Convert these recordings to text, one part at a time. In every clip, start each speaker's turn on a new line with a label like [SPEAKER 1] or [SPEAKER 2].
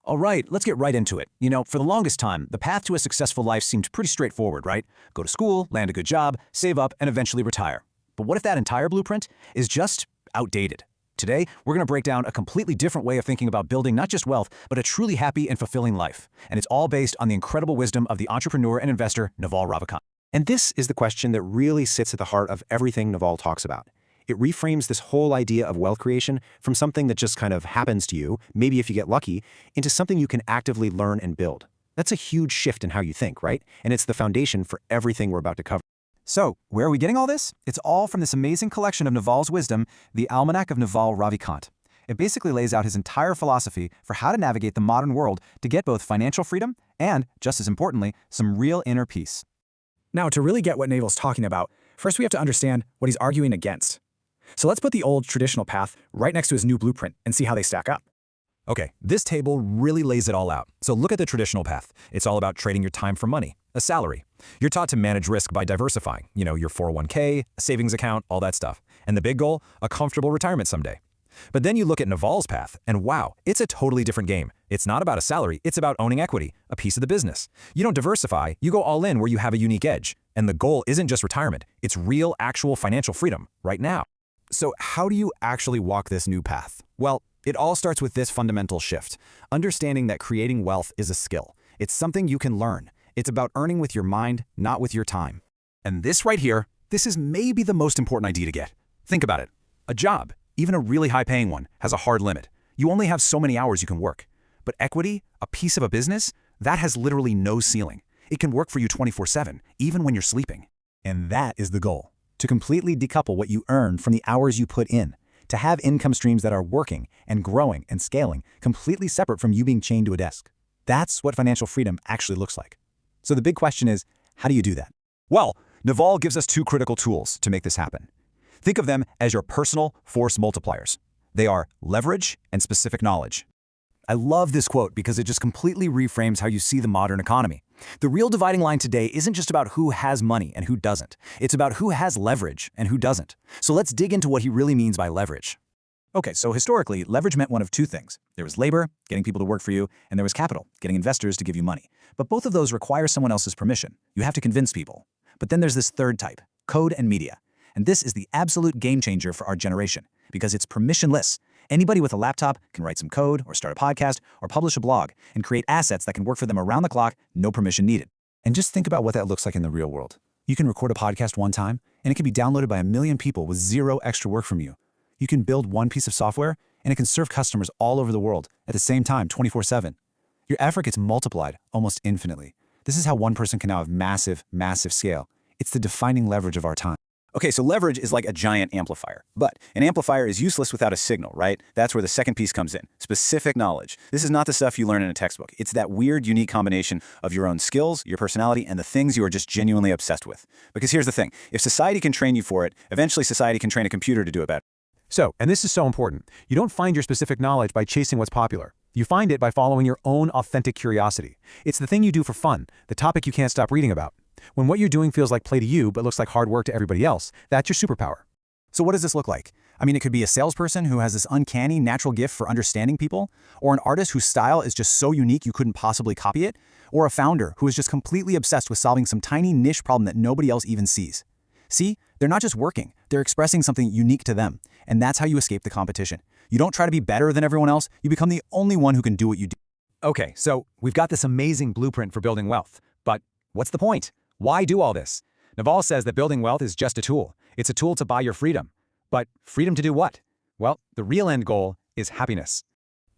[SPEAKER 1] All right, let's get right into it. For the longest time, the path to a successful life seemed pretty straightforward, right? Go to school, land a good job, save up, and eventually retire. But what if that entire blueprint is just outdated? Today, we're going to break down a completely different way of thinking about building not just wealth, but a truly happy and fulfilling life. And it's all based on the incredible wisdom of the entrepreneur and investor, Naval Ravikant.
[SPEAKER 2] And this is the question that really sits at the heart of everything Naval talks about. It reframes this whole idea of wealth creation from something that just kind of happens to you, maybe if you get lucky, into something you can actively learn and build. That's a huge shift in how you think, right? And it's the foundation for everything we're about to cover.
[SPEAKER 1] So, where are we getting all this? It's all from this amazing collection of Naval's wisdom, the Almanack of Naval Ravikant. It basically lays out his entire philosophy for how to navigate the modern world to get both financial freedom and, just as importantly, some real inner peace.
[SPEAKER 3] Now, to really get what Naval's talking about, first we have to understand what he's arguing against. So let's put the old traditional path right next to his new blueprint and see how they stack up.
[SPEAKER 4] Okay, this table really lays it all out. So look at the traditional path. It's all about trading your time for money, a salary. You're taught to manage risk by diversifying, your 401k, a savings account, all that stuff. And the big goal, a comfortable retirement someday. But then you look at Naval's path, and wow, it's a totally different game. It's not about a salary, it's about owning equity, a piece of the business. You don't diversify, you go all in where you have a unique edge. And the goal isn't just retirement, it's real, actual financial freedom, right now.
[SPEAKER 1] So how do you actually walk this new path? Well, it all starts with this fundamental shift, understanding that creating wealth is a skill. It's something you can learn. It's about earning with your mind, not with your time. And this right here, this is maybe the most important idea to get. Think about it. A job, even a really high-paying one, has a hard limit. You only have so many hours you can work. But equity, a piece of a business, that has literally no ceiling. It can work for you 24/7, even when you're sleeping. And that is the goal. To completely decouple what you earn from the hours you put in, to have income streams that are working and growing and scaling, completely separate from you being chained to a desk. That's what financial freedom actually looks like. So the big question is, how do you do that? Well, Naval gives us two critical tools to make this happen. Think of them as your personal force multipliers. They are leverage and specific knowledge. I love this quote because it just completely reframes how you see the modern economy. The real dividing line today isn't just about who has money and who doesn't. It's about who has leverage and who doesn't. So let's dig into what he really means by leverage. Okay, so historically, leverage meant one of two things. There was labor, getting people to work for you, and there was capital, getting investors to give you money. But both of those require someone else's permission. You have to convince people. But then there's this third type, code and media. And this is the absolute game changer for our generation because it's permissionless. Anybody with a laptop can write some code or start a podcast or publish a blog and create assets that can work for them around the clock, no permission needed. And just think about what that looks like in the real world. You can record a podcast one time and it can be downloaded by 1 million people with zero extra work from you. You can build one piece of software and it can serve customers all over the world at the same time 24/7. Your effort gets multiplied almost infinitely. This is how one person can now have massive, massive scale. It's the defining leverage of our time. Okay, so leverage is like a giant amplifier, but an amplifier is useless without a signal, right? That's where the second piece comes in, specific knowledge. This is not the stuff you learn in a textbook. It's that weird, unique combination of your own skills, your personality, and the things you are just genuinely obsessed with. Because here's the thing, if society can train you for it, eventually society can train a computer to do it better.
[SPEAKER 2] So, and this is so important, you don't find your specific knowledge by chasing what's popular. You find it by following your own authentic curiosity. It's the thing you do for fun, the topic you can't stop reading about. When what you're doing feels like play to you but looks like hard work to everybody else, that's your superpower.
[SPEAKER 1] So what does this look like? I mean, it could be a salesperson who has this uncanny natural gift for understanding people, or an artist whose style is just so unique you couldn't possibly copy it, or a founder who is just completely obsessed with solving some tiny niche problem that nobody else even sees. See, they're not just working, they're expressing something unique to them, and that's how you escape the competition. You don't try to be better than everyone else, you become the only one who can do what you do. Okay, so we've got this amazing blueprint for building wealth, but what's the point? Why do all this? Naval says that building wealth is just a tool. It's a tool to buy your freedom. But freedom to do what? Well, the real end goal is happiness.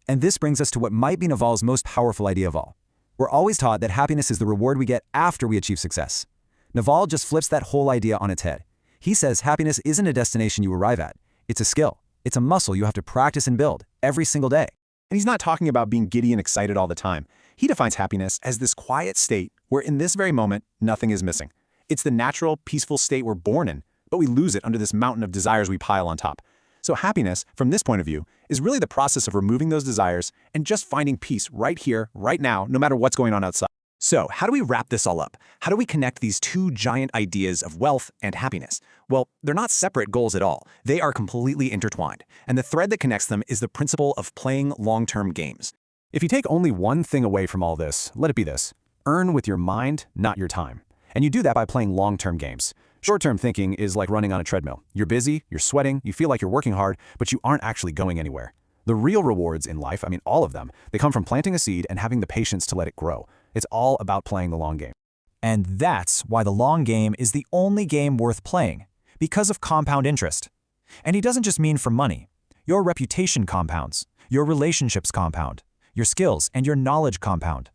[SPEAKER 1] And this brings us to what might be Naval's most powerful idea of all. We're always taught that happiness is the reward we get after we achieve success. Naval just flips that whole idea on its head. He says happiness isn't a destination you arrive at. It's a skill. It's a muscle you have to practice and build every single day.
[SPEAKER 2] And he's not talking about being giddy and excited all the time. He defines happiness as this quiet state where in this very moment, nothing is missing. It's the natural, peaceful state we're born in, but we lose it under this mountain of desires we pile on top. So happiness, from this point of view, is really the process of removing those desires and just finding peace right here, right now, no matter what's going on outside. So how do we wrap this all up? How do we connect these two giant ideas of wealth and happiness? Well, they're not separate goals at all. They are completely intertwined. And the thread that connects them is the principle of playing long-term games. If you take only one thing away from all this, let it be this. Earn with your mind, not your time. And you do that by playing long-term games. Short-term thinking is like running on a treadmill. You're busy, you're sweating, you feel like you're working hard, but you aren't actually going anywhere. The real rewards in life, I mean all of them, they come from planting a seed and having the patience to let it grow. It's all about playing the long game.
[SPEAKER 4] And that's why the long game is the only game worth playing, because of compound interest. And he doesn't just mean for money. Your reputation compounds, your relationships compound, your skills and your knowledge compound.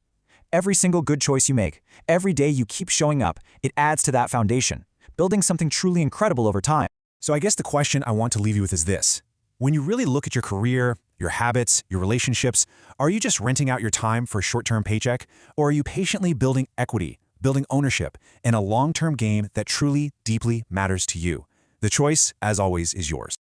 [SPEAKER 4] Every single good choice you make, every day you keep showing up, it adds to that foundation, building something truly incredible over time.
[SPEAKER 3] So I guess the question I want to leave you with is this. When you really look at your career, your habits, your relationships, are you just renting out your time for a short-term paycheck, or are you patiently building equity, building ownership, in a long-term game that truly, deeply matters to you? The choice, as always, is yours.